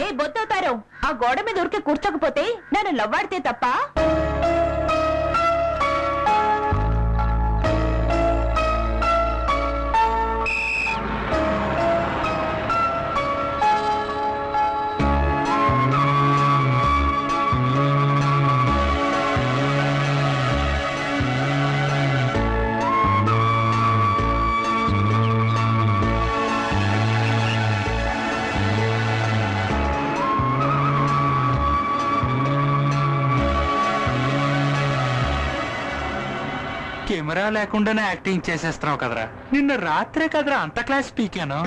ఏ బొత్తవుతారు, ఆ గోడ మీద ఉరికే కూర్చోకపోతే నన్ను లవ్వాడితే తప్ప. కెమెరా లేకుండానే యాక్టింగ్ చేసేస్తున్నావు కదరా. నిన్న రాత్రే కదరా అంత క్లాస్ పీకాను.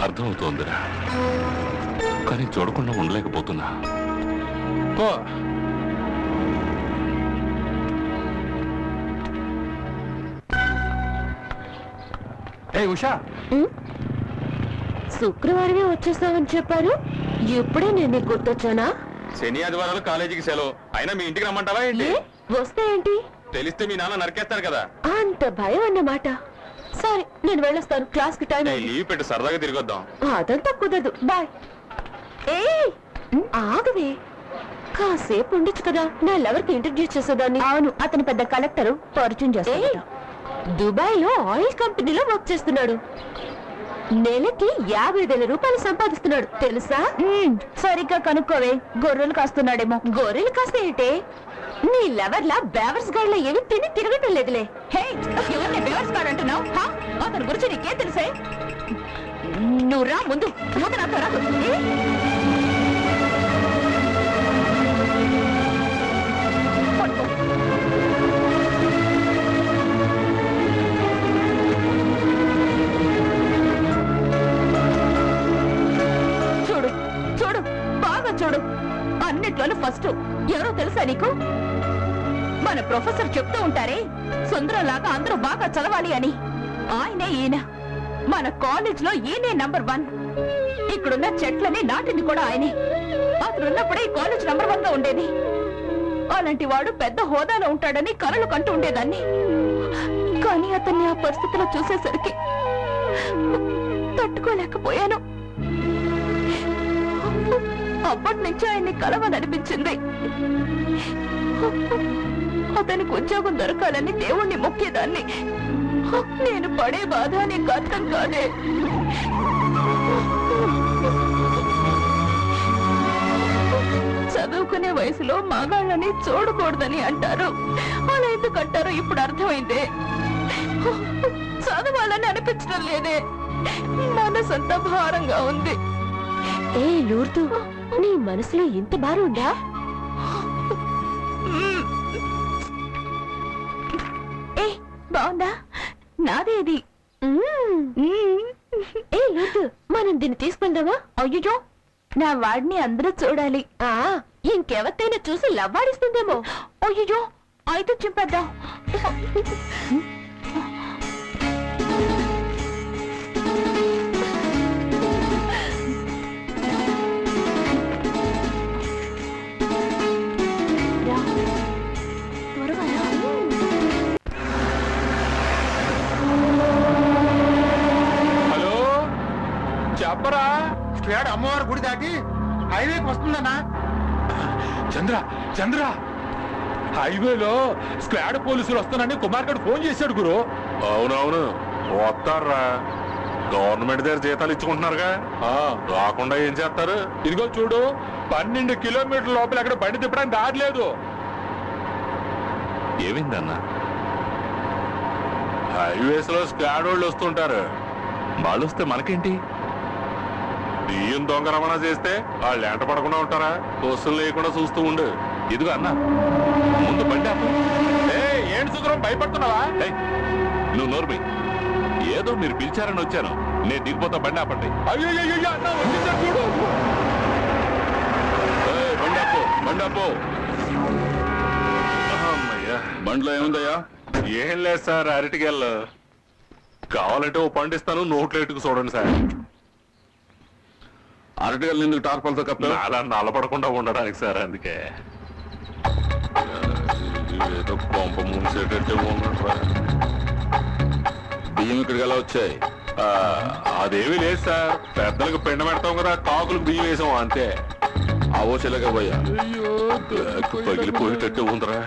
అర్థమవుతోందిరా, కానీ చూడకుండా ఉండలేకపోతున్నా. ఏ ఉషా, శుక్రవారమే వచ్చేస్తామని చెప్పారు, ఎప్పుడే నేను గుర్తొచ్చానా? శని ఆదివారాలు కాలేజీకి సెలవు, అయినా మీ ఇంటికి రమ్మంటావా ఏంటి? వస్తే ఏంటి, తెలిస్తే మీ నాన్న నరికేస్తాడు కదా. అంత భయం అన్నమాట. సరే నేను వెళ్ళొస్తాను, క్లాస్ కి టైం. లీవ్ పెట్టి సరదాగా తిరిగొద్దాం. అదంతా కుదరదు, బాయ్. ఏ ఆగవే, కాసేపు ఉండొచ్చు కదా, నా లవర్కి ఇంట్రడ్యూస్ చేసేదాన్ని. అవును, అతను పెద్ద కలెక్టర్, పరిచయం చేస్తాడు. దుబాయ్ లో ఆయిల్ కంపెనీలో వర్క్ చేస్తున్నాడు. నెలకి 50,000 రూపాయలు సంపాదిస్తున్నాడు తెలుసా? సరిగ్గా కనుక్కోవే, గొర్రెలు కాస్తున్నాడేమో. గొర్రెలు కాస్తే ఏంటే, నీ లవర్లా బేవర్స్ గాడిలో ఏమి తిని తిరగటం లేదులే. ఎవరిని బేవర్స్ గాడు అంటున్నావు? అతని గురించి నీకేం తెలుసే? నువ్వు రా ముందు, నాతో రా. చూడు చూడు, బాగా చూడు. అన్నిట్లోనూ ఫస్ట్ ఎవరో తెలుసా నీకు? మన ప్రొఫెసర్ చెప్తూ ఉంటారే, సుందరంలాగా అందరూ బాగా చదవాలి అని. ఆయనే ఈయన. మన కాలేజ్ లో ఈయనే నంబర్ 1. ఇక్కడున్న చెట్లని నాటింది కూడా ఆయనే. అతను ఉన్నప్పుడే ఈ కాలేజ్ నంబర్ 1 గా ఉండేది. అలాంటి వాడు పెద్ద హోదాలో ఉంటాడని కలలు కంటూ ఉండేదాన్ని. కానీ అతన్ని ఆ పరిస్థితిలో చూసేసరికి తట్టుకోలేకపోయాను. అప్పటి నుంచి ఆయన్ని కలవాలనిపించింది. అతనికి ఉద్యోగం దొరకాలని దేవుణ్ణి మొక్కేదాన్ని. నేను పడే బాధ నీకు అర్థం కాదే. చదువుకునే వయసులో మగాళ్ళని చూడకూడదని అంటారు. అలా ఎందుకు అంటారో ఇప్పుడు అర్థమైందే. చదవాలని అనిపించడం లేదే, మనసంతా భారంగా ఉంది. ఏ లూర్దు, నీ మనసులో ఇంత భారం ఉందా? ఏ బాగుందా? నాదేది. ఏ లూర్దు, మనం దీన్ని తీసుకెళ్దామా? అయ్యో, నా వాడిని అందరూ చూడాలి. ఇంకెవరితైనా చూసి లవ్వాడిస్తుందేమో. అయ్యో, అయితే చింపేద్దాం. హలో, చెప్పరా. స్క్వాడ్ అమ్మవారి గుడి దాటి హైవేకి వస్తుందన్నా. చంద్ర చంద్ర, హైవేలో స్క్వాడ్ పోలీసులు వస్తానని కుమార్ గారు ఫోన్ చేశాడు గురు. అవునవును, వస్తారా. గవర్నమెంట్ దగ్గర జీతాలు ఇచ్చుకుంటున్నారుగా, రాకుండా ఏం చేస్తారు? ఇదిగో చూడు, 12 కిలోమీటర్ల లోపల అక్కడ బండి తిప్పడానికి దారి లేదు. ఏమైందన్నా? హైవేస్ లో స్క్వాడ్ వాళ్ళు వస్తుంటారు. వాళ్ళు వస్తే మనకేంటి? బియ్యం దొంగ రవాణా చేస్తే వాళ్ళు ఎంట పడకుండా ఉంటారా? కోసులు లేకుండా చూస్తూ ఉండు. ఇదిగో అన్నా, ముందు బండి ఆపు. ఏంటి సుందరం, భయపడుతున్నావా? నువ్వు నోర్మి, ఏదో మీరు పిలిచారని వచ్చాను. నేను దిగిపోతా, బండి ఆపండి. అయ్యో అన్నా, వచ్చేసాడు చూడు. బండి ఆపు, బండి ఆపు. బండిలో ఏముందయ్యా? ఏం లేదు సార్, అరటికెళ్ళు. కావాలంటే ఓ పండిస్తాను, నోట్లో ఎట్టుకు చూడండి సార్. అరటికెళ్ళు ఎందుకు టార్పల్తో కప్ప? అలా నలపడకుండా ఉండడానికి సార్, అందుకే. ఏదో కొంప ముంచేటట్టే ఉన్నట్రా. బియ్యం ఇక్కడికి ఎలా వచ్చాయి? అదేమీ లేదు సార్, పెద్దలకు పెండ పెడతాం కదా, కాకులకు బియ్యం వేసాం అంతే. అవో చెల్లగా పోయా పగిలిపోయేటట్టు ఉందరా.